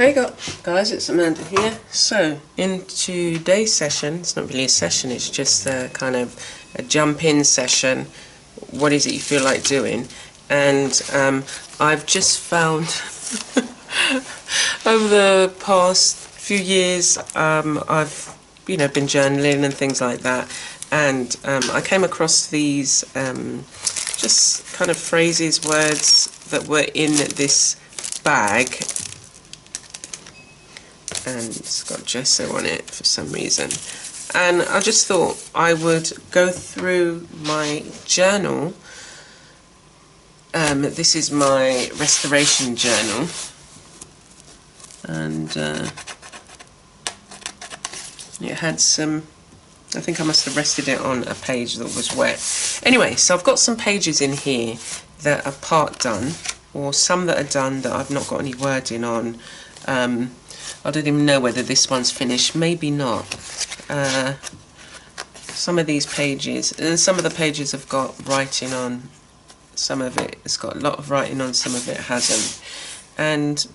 Hey guys, it's Amanda here. So, in today's session, it's not really a session, it's just a kind of a jump-in session. What is it you feel like doing? And I've just found, over the past few years, I've been journaling and things like that. And I came across these just kind of phrases, words that were in this bag. And it's got gesso on it for some reason, and I just thought I would go through my journal. This is my restoration journal, and it had some, I think I must have rested it on a page that was wet. Anyway, so I've got some pages in here that are part done, or some that are done that I've not got any wording on. I don't even know whether this one's finished, maybe not. Some of these pages, and some of the pages have got writing on, some of it has got a lot of writing on, some of it hasn't. And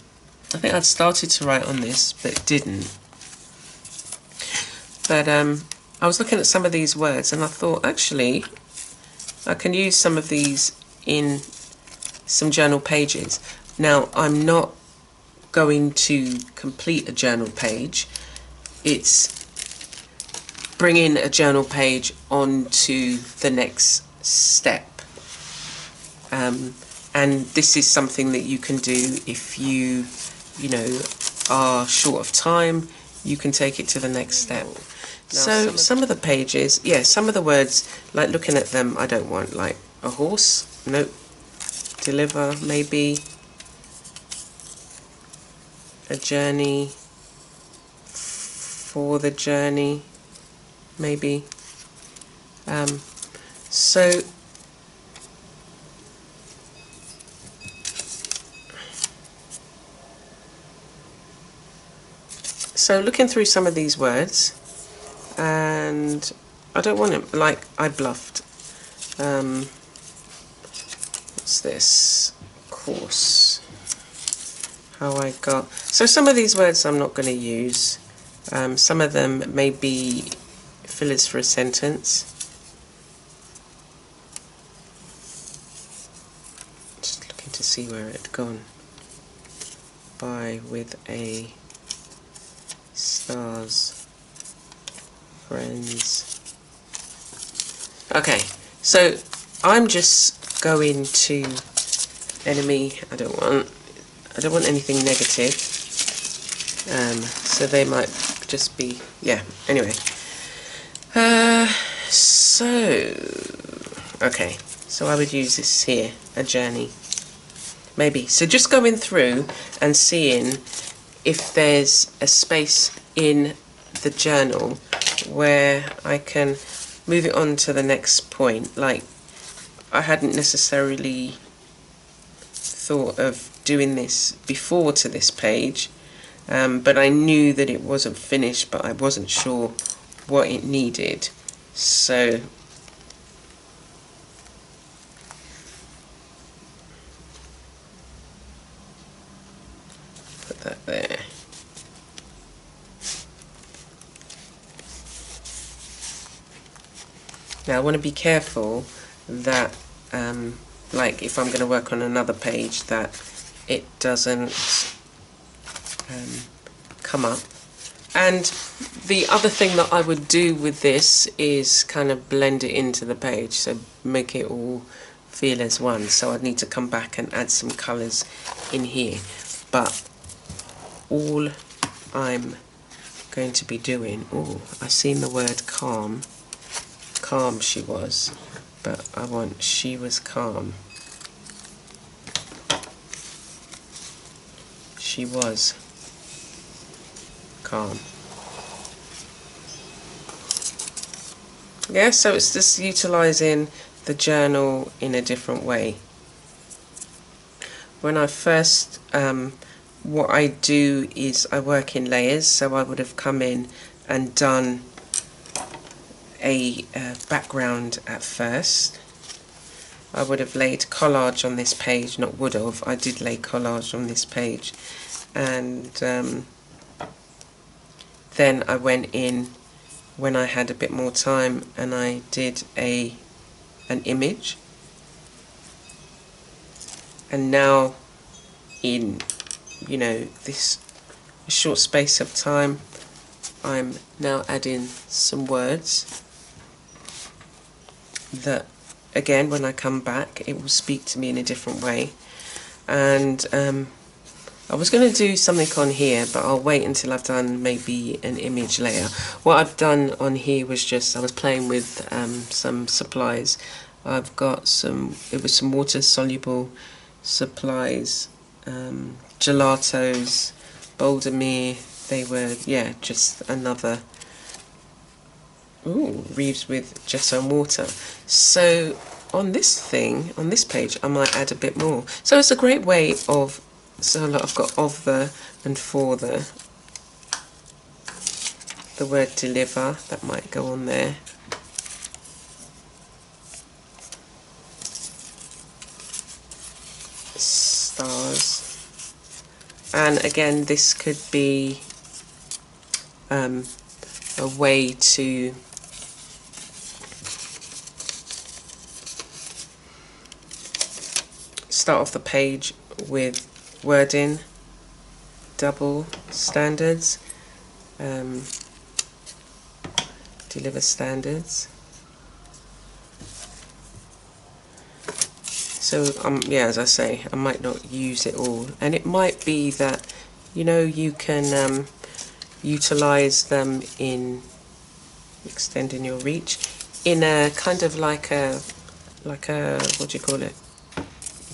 I think I'd started to write on this, but didn't. But I was looking at some of these words and I thought, actually, I can use some of these in some journal pages. Now, I'm not going to complete a journal page, it's bringing a journal page onto the next step, and this is something that you can do if you are short of time. You can take it to the next step. So some of the pages, yeah, some of the words, like looking at them, I don't want, like a horse, nope, deliver, maybe, a journey, for the journey, maybe. So looking through some of these words, and I don't want it, like, I bluffed. What's this? Course. How I got. So some of these words I'm not going to use. Some of them may be fillers for a sentence. Just looking to see where it had gone. By with a stars, friends. Okay, so I'm just going to enemy. I don't want anything negative, so they might just be, yeah, anyway. Okay, so I would use this here, a journey, maybe. So just going through and seeing if there's a space in the journal where I can move it on to the next point. Like, I hadn't necessarily thought of doing this before to this page, but I knew that it wasn't finished, but I wasn't sure what it needed, so put that there. Now I want to be careful that like if I'm going to work on another page, that it doesn't come up. And the other thing that I would do with this is kind of blend it into the page, so make it all feel as one. So I'd need to come back and add some colours in here. But all I'm going to be doing, oh, I've seen the word calm. Calm she was, but I want she was calm. She was calm. Yeah, so it's just utilising the journal in a different way. When I first, what I do is I work in layers, so I would have come in and done a background at first. I would have laid collage on this page, not would have, I did lay collage on this page, and then I went in when I had a bit more time and I did an image, and now in this short space of time I'm now adding some words that again when I come back it will speak to me in a different way. And I was going to do something on here, but I'll wait until I've done maybe an image layer. What I've done on here was just I was playing with some supplies. I've got some water soluble supplies, gelatos, Bouldermere. They were, yeah, just another Reeves with gesso and water. So on this page I might add a bit more. So it's a great way of, so look, I've got of the and for the word deliver, that might go on there. Stars. And again, this could be a way to start off the page with wording, double standards, deliver standards. So yeah, as I say, I might not use it all, and it might be that you can utilize them in extending your reach in a kind of like a what do you call it,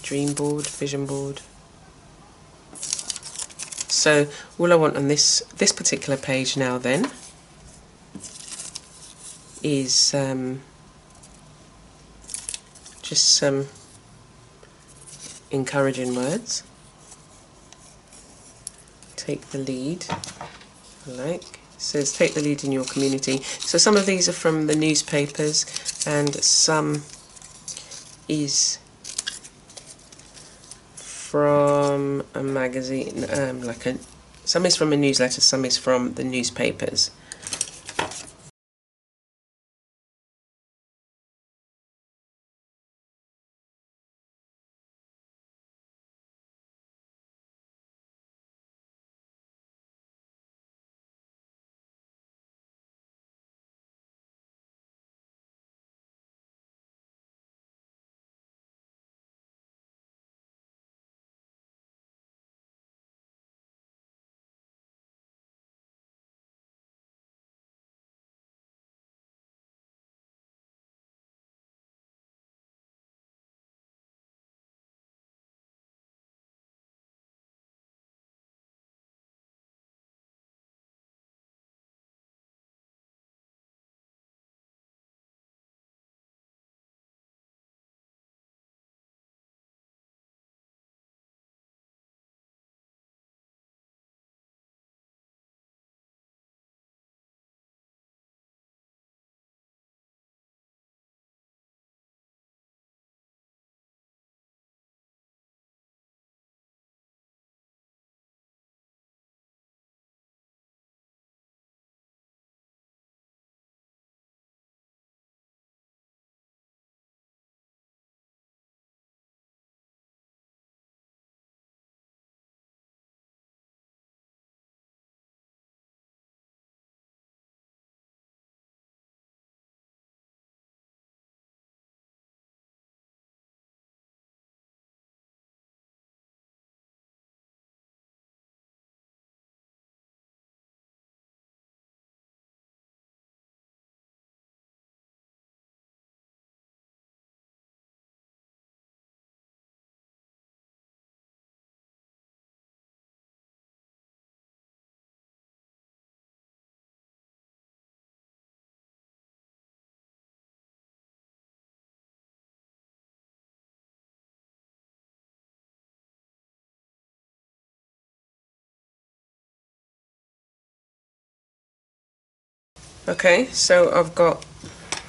dream board, vision board. So all I want on this particular page now then is just some encouraging words. Take the lead, like it says, take the lead in your community. So some of these are from the newspapers and some is from a magazine, some is from a newsletter, some is from the newspapers. Okay, so I've got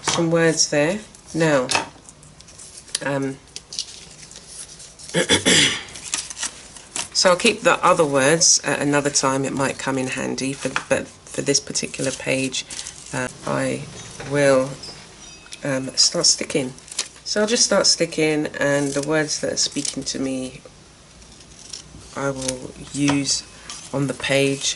some words there. Now, So I'll keep the other words at another time. It might come in handy, but for this particular page, I will start sticking. So I'll just start sticking, and the words that are speaking to me I will use on the page.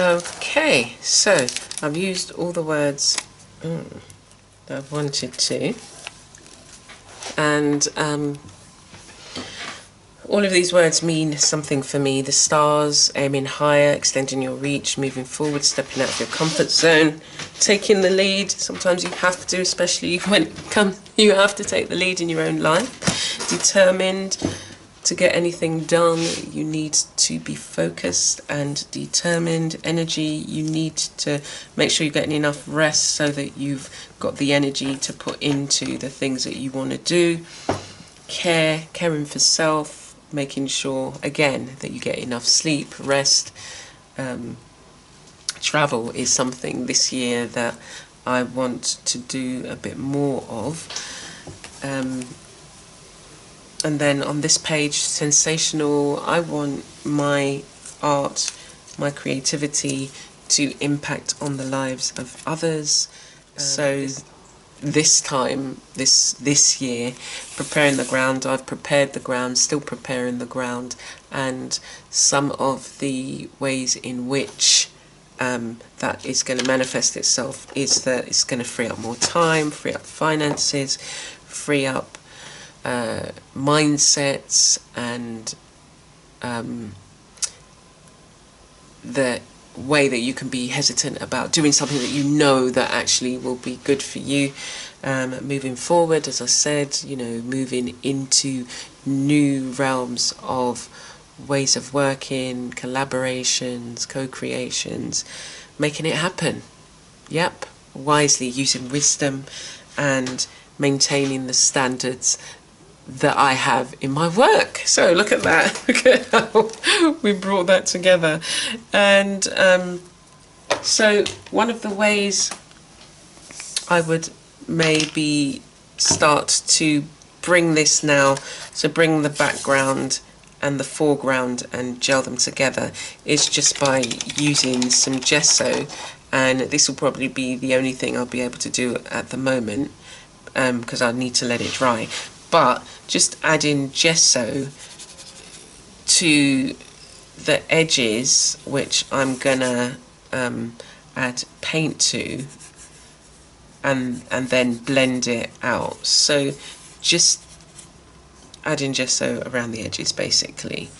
Okay, so I've used all the words that I wanted to, and all of these words mean something for me. The stars, aiming higher, extending your reach, moving forward, stepping out of your comfort zone, taking the lead. Sometimes you have to, especially when you have to take the lead in your own life. Determined to get anything done, you need to be focused and determined. Energy, you need to make sure you're getting enough rest so that you've got the energy to put into the things that you want to do. Caring for self, making sure, again, that you get enough sleep, rest. Travel is something this year that I want to do a bit more of. And then on this page, sensational, I want my art, my creativity to impact on the lives of others. So this time, this year, preparing the ground, I've prepared the ground, still preparing the ground, and some of the ways in which that is going to manifest itself is that it's going to free up more time, free up finances, free up mindsets, and the way that you can be hesitant about doing something that you know that actually will be good for you. Moving forward, as I said, you know, moving into new realms of ways of working, collaborations, co-creations, making it happen. Yep, wisely, using wisdom and maintaining the standards that I have in my work. So look at that. Look at how we brought that together. And so one of the ways I would maybe start to bring this now, so bring the background and the foreground and gel them together, is just by using some gesso. And this will probably be the only thing I'll be able to do at the moment, because I need to let it dry. But just adding gesso to the edges, which I'm gonna add paint to, and then blend it out. So just adding gesso around the edges basically,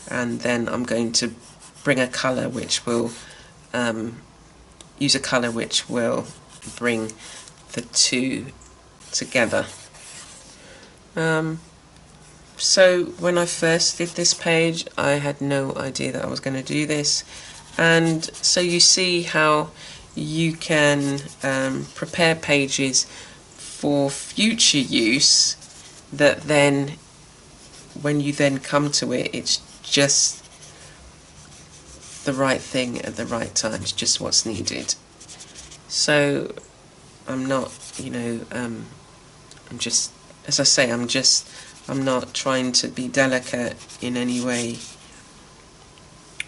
and then I'm going to bring a colour which will use a colour which will bring the two together. So when I first did this page, I had no idea that I was going to do this, and so you see how you can prepare pages for future use, that then when you then come to it, it's just the right thing at the right time. It's just what's needed. So I'm not, you know, I'm just, as I say, I'm not trying to be delicate in any way,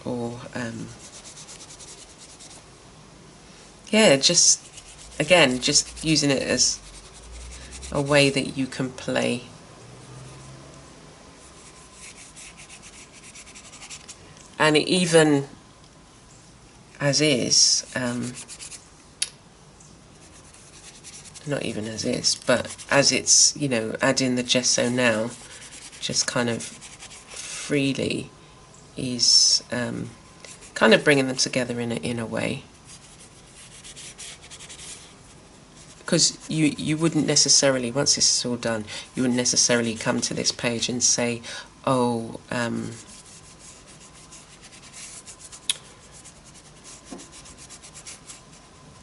or yeah, just again, just using it as a way that you can play. And even as is, not even as is, but as it's, you know, adding the gesso now, just kind of freely, is kind of bringing them together in a way. Because you wouldn't necessarily, once this is all done, you wouldn't necessarily come to this page and say, oh,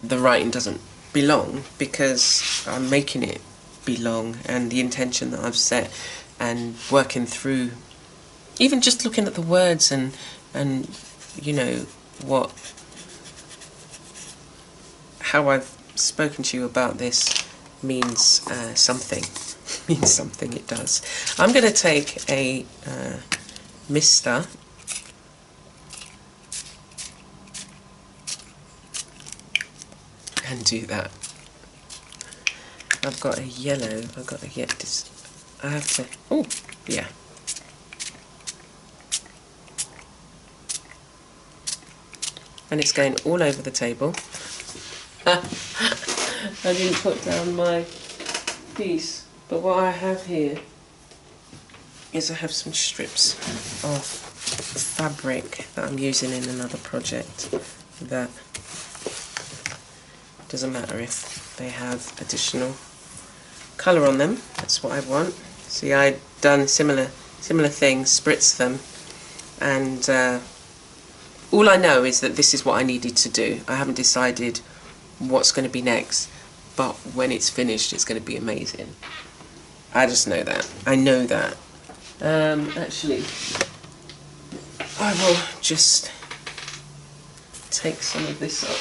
the writing doesn't belong, because I'm making it belong, and the intention that I've set, and working through, even just looking at the words and you know, how I've spoken to you about this means something. Means something, it does. I'm going to take a mister and do that. I've got a yellow. I've got to get this. I have to. Oh, yeah. and it's going all over the table. I didn't put down my piece, but what I have here is I have some strips of fabric that I'm using in another project that doesn't matter if they have additional colour on them. That's what I want. See, I'd done similar things, spritzed them, and all I know is that this is what I needed to do. I haven't decided what's going to be next, but when it's finished it's going to be amazing. I just know that. I know that. Actually, I will just take some of this up.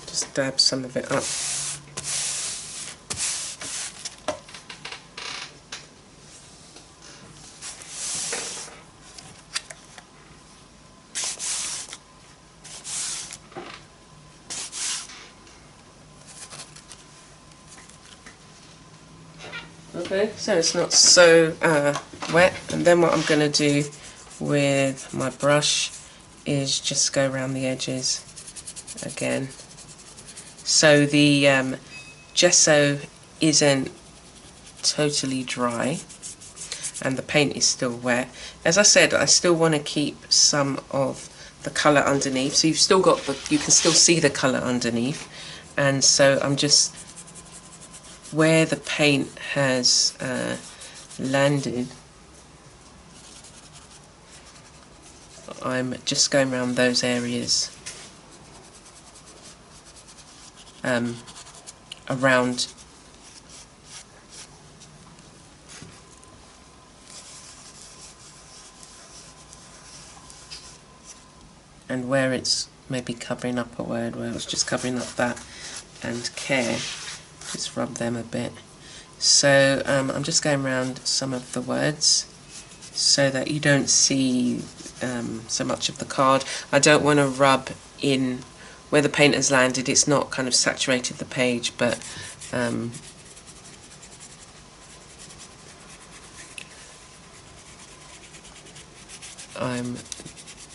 Just dab some of it up. Okay, so it's not so wet, and then what I'm going to do with my brush is just go around the edges again. So the gesso isn't totally dry and the paint is still wet. As I said, I still want to keep some of the colour underneath, so you've still got you can still see the colour underneath, and so I'm just, where the paint has landed, I'm just going around those areas around and where it's maybe covering up a word, where it's just covering up that and care, just rub them a bit. So I'm just going around some of the words so that you don't see so much of the card. I don't want to rub in where the paint has landed. It's not kind of saturated the page, but I'm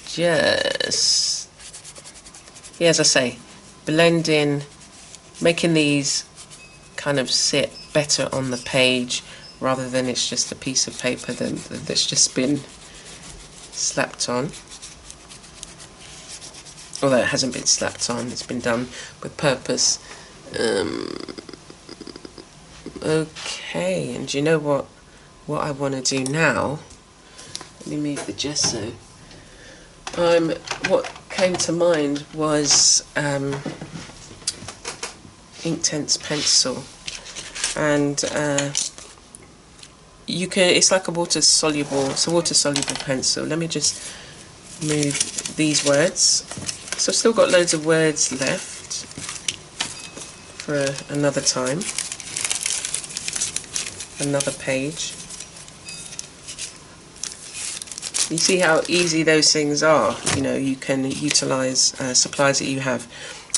just, yeah, as I say, blending, making these kind of sit better on the page rather than it's just a piece of paper that's just been slapped on. Although it hasn't been slapped on, it's been done with purpose. Okay, and you know what I want to do now? Let me move the gesso. What came to mind was Inktense pencil, and you can. It's like a water soluble pencil. Let me just move these words. So I've still got loads of words left for another time, another page. You see how easy those things are. You know, you can utilise supplies that you have.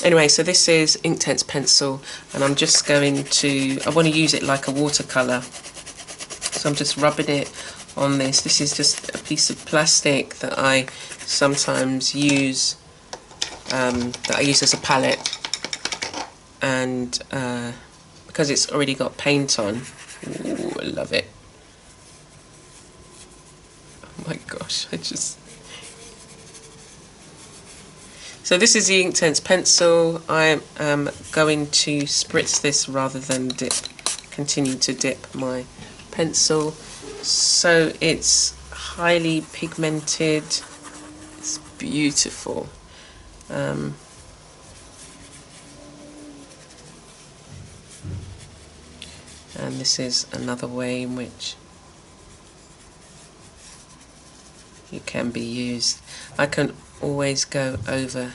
Anyway, so this is Inktense pencil, and I'm just going to, I want to use it like a watercolour. So I'm just rubbing it on this. This is just a piece of plastic that I sometimes use, that I use as a palette, and because it's already got paint on, ooh, I love it. Oh my gosh, So this is the Inktense pencil. I am going to spritz this rather than continue to dip my pencil. So it's highly pigmented. It's beautiful. And this is another way in which it can be used. I can always go over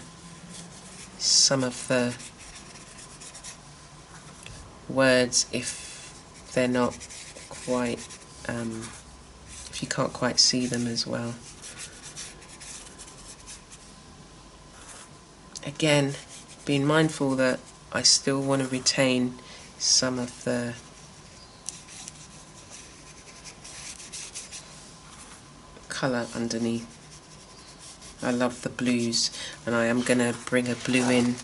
some of the words if they're not quite, if you can't quite see them as well. Again, being mindful that I still want to retain some of the colour underneath. I love the blues, and I am going to bring a blue in.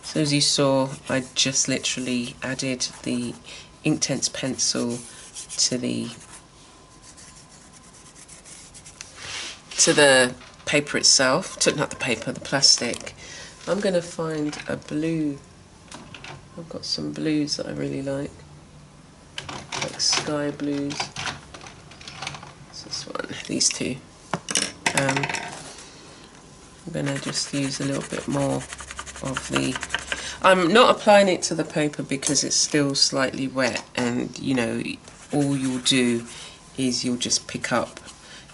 So as you saw, I just literally added the Inktense pencil to the paper itself, not the paper, the plastic. I'm going to find a blue. I've got some blues that I really like sky blues. What's this one? These two. I'm going to just use a little bit more of the... I'm not applying it to the paper because it's still slightly wet, and you know, all you'll do is you'll just pick up,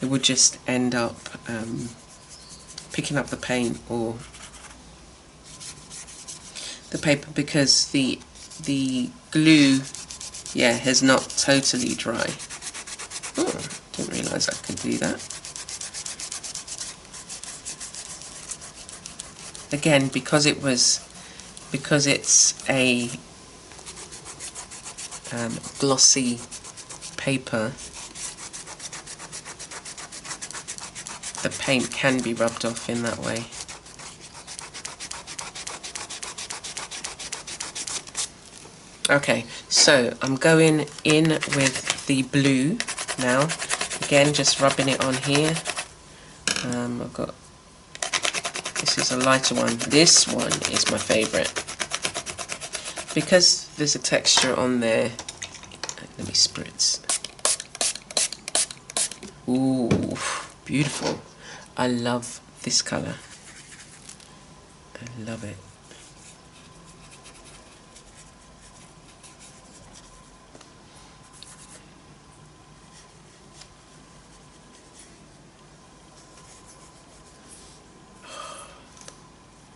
it would just end up picking up the paint or the paper, because the glue, yeah, has not totally dry. Oh, didn't realise I could do that. Again, because it's a glossy paper, the paint can be rubbed off in that way. Okay, so I'm going in with the blue now. Again, just rubbing it on here. I've got, this is a lighter one. This one is my favourite because there's a texture on there. Let me spritz. Ooh, beautiful. I love this colour. I love it.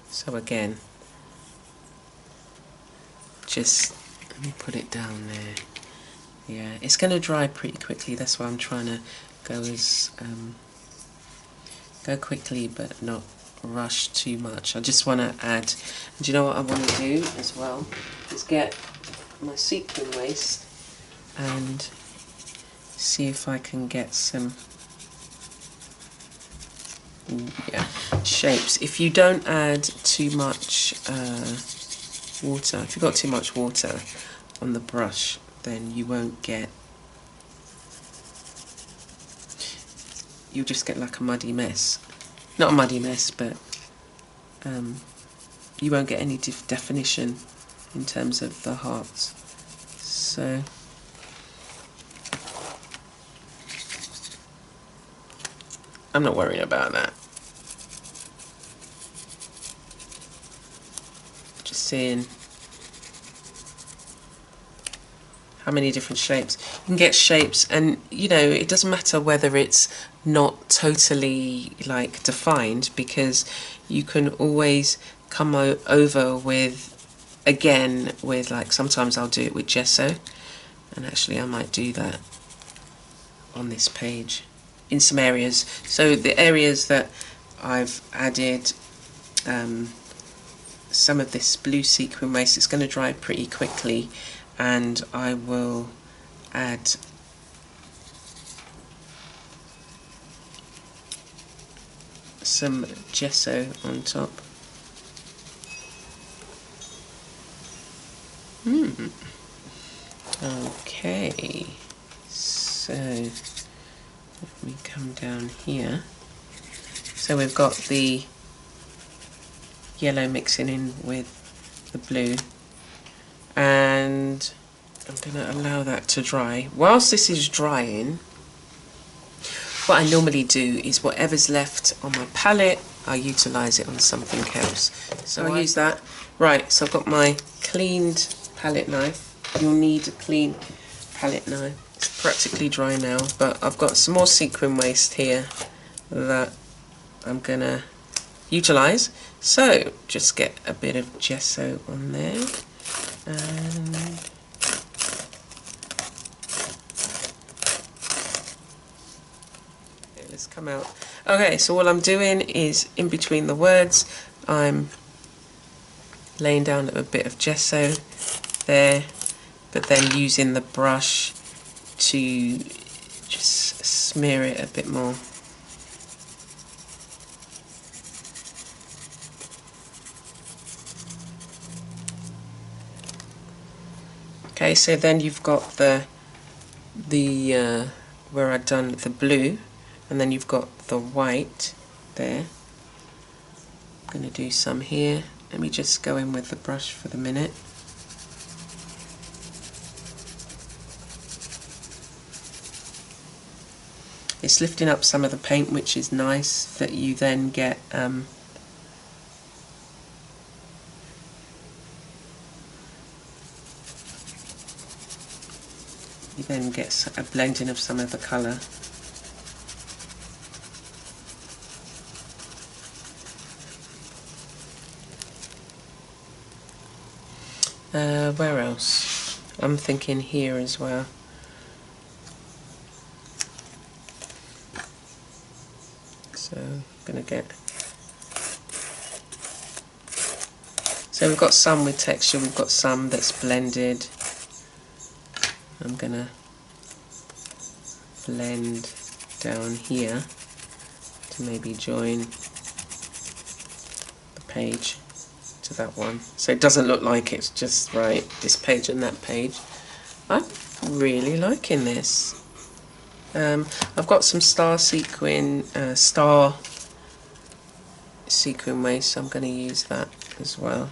So again, just let me put it down there. Yeah, it's going to dry pretty quickly. That's why I'm trying to go as go quickly, but not rush too much. I just want to add. Do you know what I want to do as well? Is get my sequin waste and see if I can get some. Yeah, shapes. If you don't add too much water, if you've got too much water on the brush, then you won't get, you'll just get like a muddy mess. Not a muddy mess, but you won't get any definition in terms of the hearts. So I'm not worrying about that. Just seeing how many different shapes. You can get shapes, and you know, it doesn't matter whether it's not totally like defined, because you can always come over with, again, with like, sometimes I'll do it with gesso, and actually I might do that on this page in some areas. So the areas that I've added some of this blue sequin waste, it's going to dry pretty quickly, and I will add some gesso on top. Okay, so let me come down here. So we've got the yellow mixing in with the blue, and I'm going to allow that to dry. Whilst this is drying, what I normally do is whatever's left on my palette, I utilise it on something else. So I use that. Right, so I've got my cleaned palette knife. You'll need a clean palette knife. It's practically dry now, but I've got some more sequin waste here that I'm going to utilise. So just get a bit of gesso on there, and let's come out. Okay, so all I'm doing is in between the words, I'm laying down a bit of gesso there, but then using the brush to just smear it a bit more. Okay, so then you've got the where I'd done the blue, and then you've got the white there. I'm going to do some here. Let me just go in with the brush for the minute. It's lifting up some of the paint, which is nice, that you then get a blending of some of the colour. Where else? I'm thinking here as well. So I'm going to get... So we've got some with texture, we've got some that's blended. I'm going to blend down here to maybe join the page to that one, so it doesn't look like it's just right, this page and that page. I'm really liking this. I've got some star sequin waste, so I'm going to use that as well.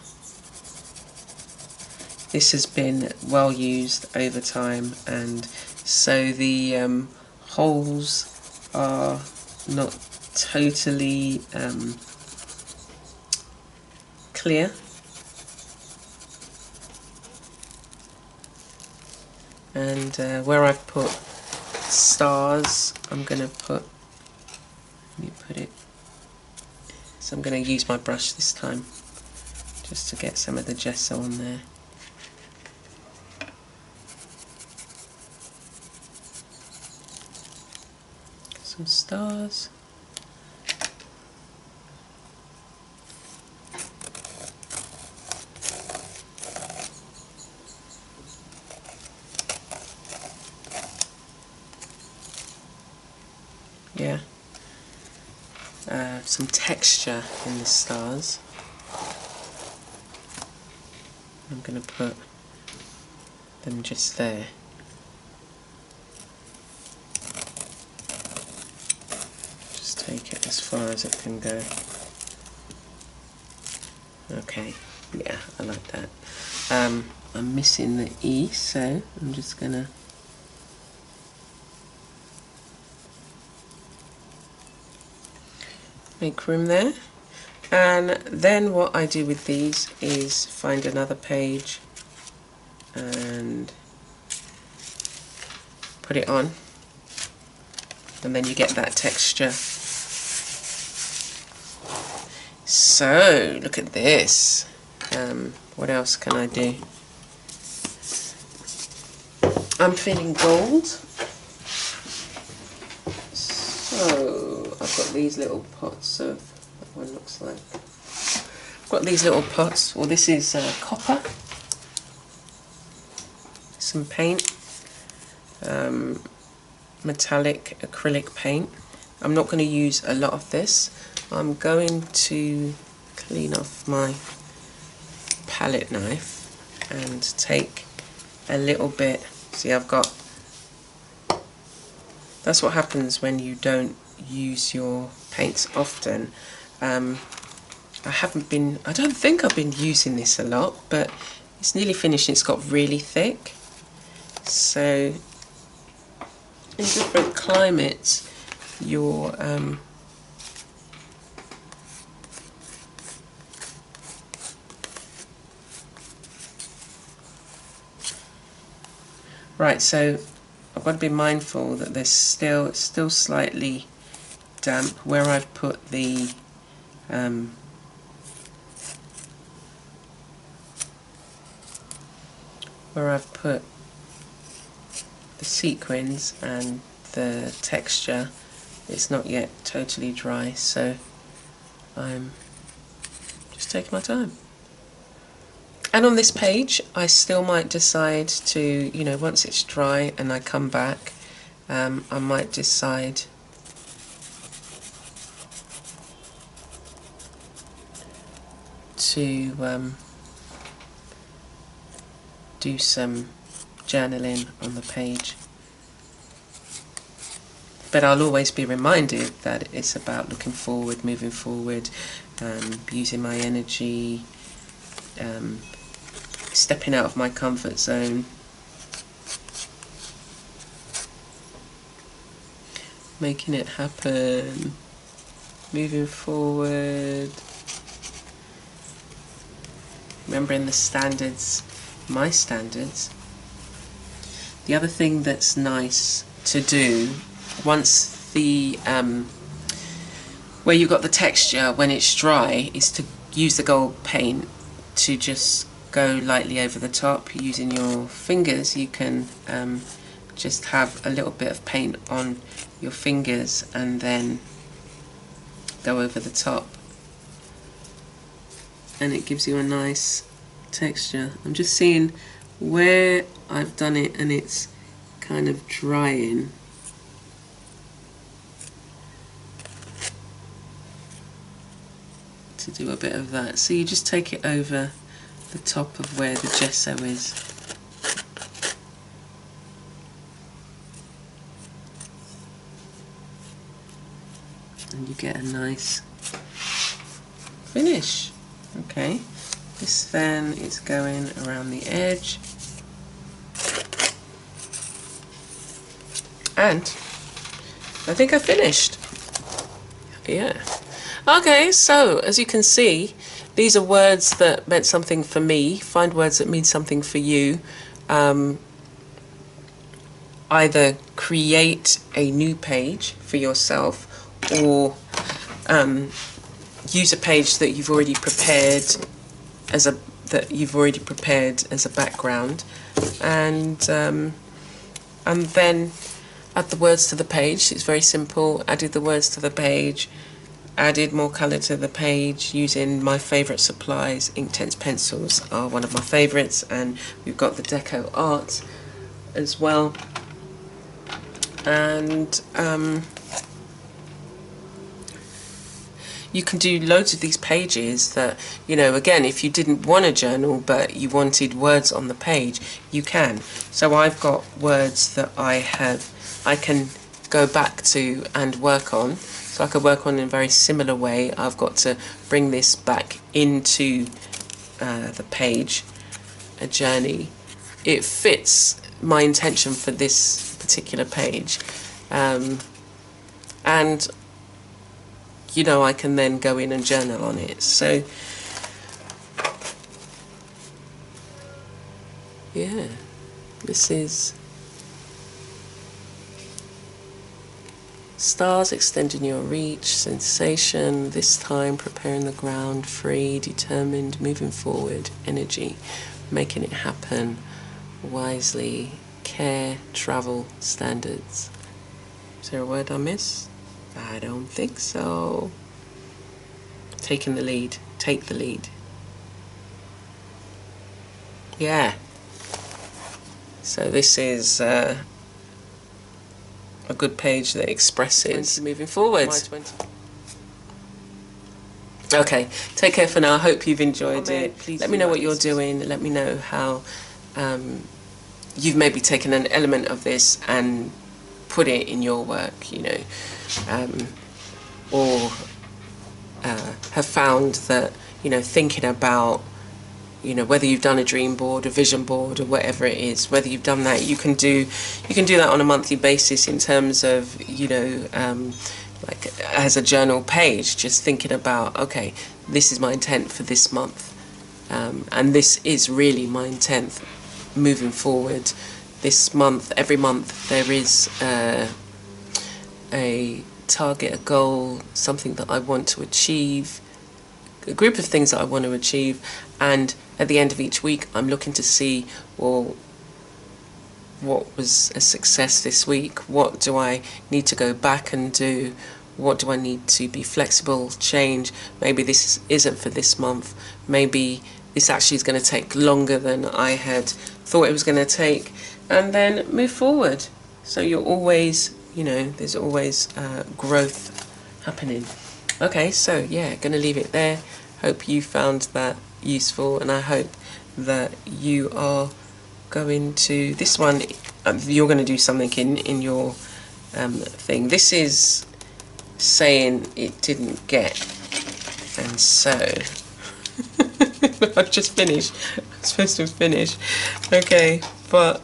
This has been well used over time, and so the holes are not totally clear, and where I've put stars, I'm going to put, let me put it, so I'm going to use my brush this time just to get some of the gesso on there. Some stars. Yeah. Some texture in the stars. I'm going to put them just there. Just take it as far as it can go. Okay, yeah, I like that. I'm missing the E, so I'm just going to make room there. And then what I do with these is find another page and put it on, and then you get that texture. So look at this. What else can I do? I'm feeling gold, so I've got these little pots of, that one looks like, I've got these little pots, well this is copper, some paint, metallic acrylic paint. I'm not going to use a lot of this. I'm going to clean off my palette knife and take a little bit. See, I've got, that's what happens when you don't use your paints often. I don't think I've been using this a lot, but it's nearly finished and it's got really thick. So in different climates, your right, so I've got to be mindful that there's still slightly damp where I've put the sequins and the texture. It's not yet totally dry, so I'm just taking my time. And on this page, I still might decide to, you know, once it's dry and I come back, I might decide to do some journaling on the page. But I'll always be reminded that it's about looking forward, moving forward, using my energy, stepping out of my comfort zone, making it happen, moving forward, remembering the standards, my standards. The other thing that's nice to do, once the where you've got the texture, when it's dry, is to use the gold paint to just go lightly over the top. Using your fingers, you can just have a little bit of paint on your fingers and then go over the top, and it gives you a nice texture. I'm just seeing where I've done it and it's kind of drying. To do a bit of that. So you just take it over the top of where the gesso is. And you get a nice finish. Okay, this then is going around the edge. And I think I finished. Yeah. Okay, so as you can see, these are words that meant something for me. Find words that mean something for you. Either create a new page for yourself, or use a page that you've already prepared as a background, and then add the words to the page. It's very simple. Added the words to the page. Added more colour to the page using my favourite supplies. Inktense pencils are one of my favourites, and we've got the Deco Art as well. And you can do loads of these pages that, you know, again, if you didn't want a journal but you wanted words on the page, you can. So I've got words that I can go back to and work on. So I could work on in a very similar way. I've got to bring this back into the page, a journey. It fits my intention for this particular page. And, you know, I can then go in and journal on it. So, yeah, this is stars extending your reach, sensation, this time preparing the ground, free, determined, moving forward, energy, making it happen, wisely, care, travel, standards. Is there a word I missed? I don't think so. Taking the lead, take the lead. Yeah. So this is a good page that expresses moving forward. Okay, take care for now. I hope you've enjoyed it. Please let me know what you're doing. Let me know how you've maybe taken an element of this and put it in your work, you know, or have found that, you know, thinking about, you know, whether you've done a dream board, a vision board, or whatever it is, whether you've done that, you can do that on a monthly basis in terms of, you know, like as a journal page, just thinking about, okay, this is my intent for this month, and this is really my intent moving forward. This month, every month, there is a target, a goal, something that I want to achieve, a group of things that I want to achieve, and at the end of each week I'm looking to see, well, what was a success this week, what do I need to go back and do, what do I need to be flexible, change, maybe this isn't for this month, maybe this actually is going to take longer than I had thought it was going to take, and then move forward. So you're always, you know, there's always growth happening. Okay, so yeah, going to leave it there. Hope you found that useful, and I hope that you are going to, this one, you're going to do something in your thing. This is saying it didn't get, and so I've just finished. I'm supposed to finish. Okay, but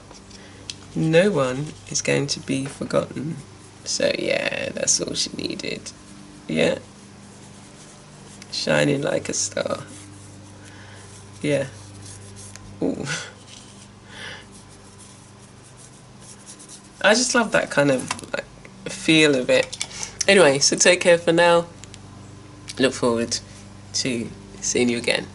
no one is going to be forgotten. So yeah, that's all she needed. Yeah, shining like a star. Yeah. Ooh. I just love that kind of like feel of it. Anyway, so take care for now. Look forward to seeing you again.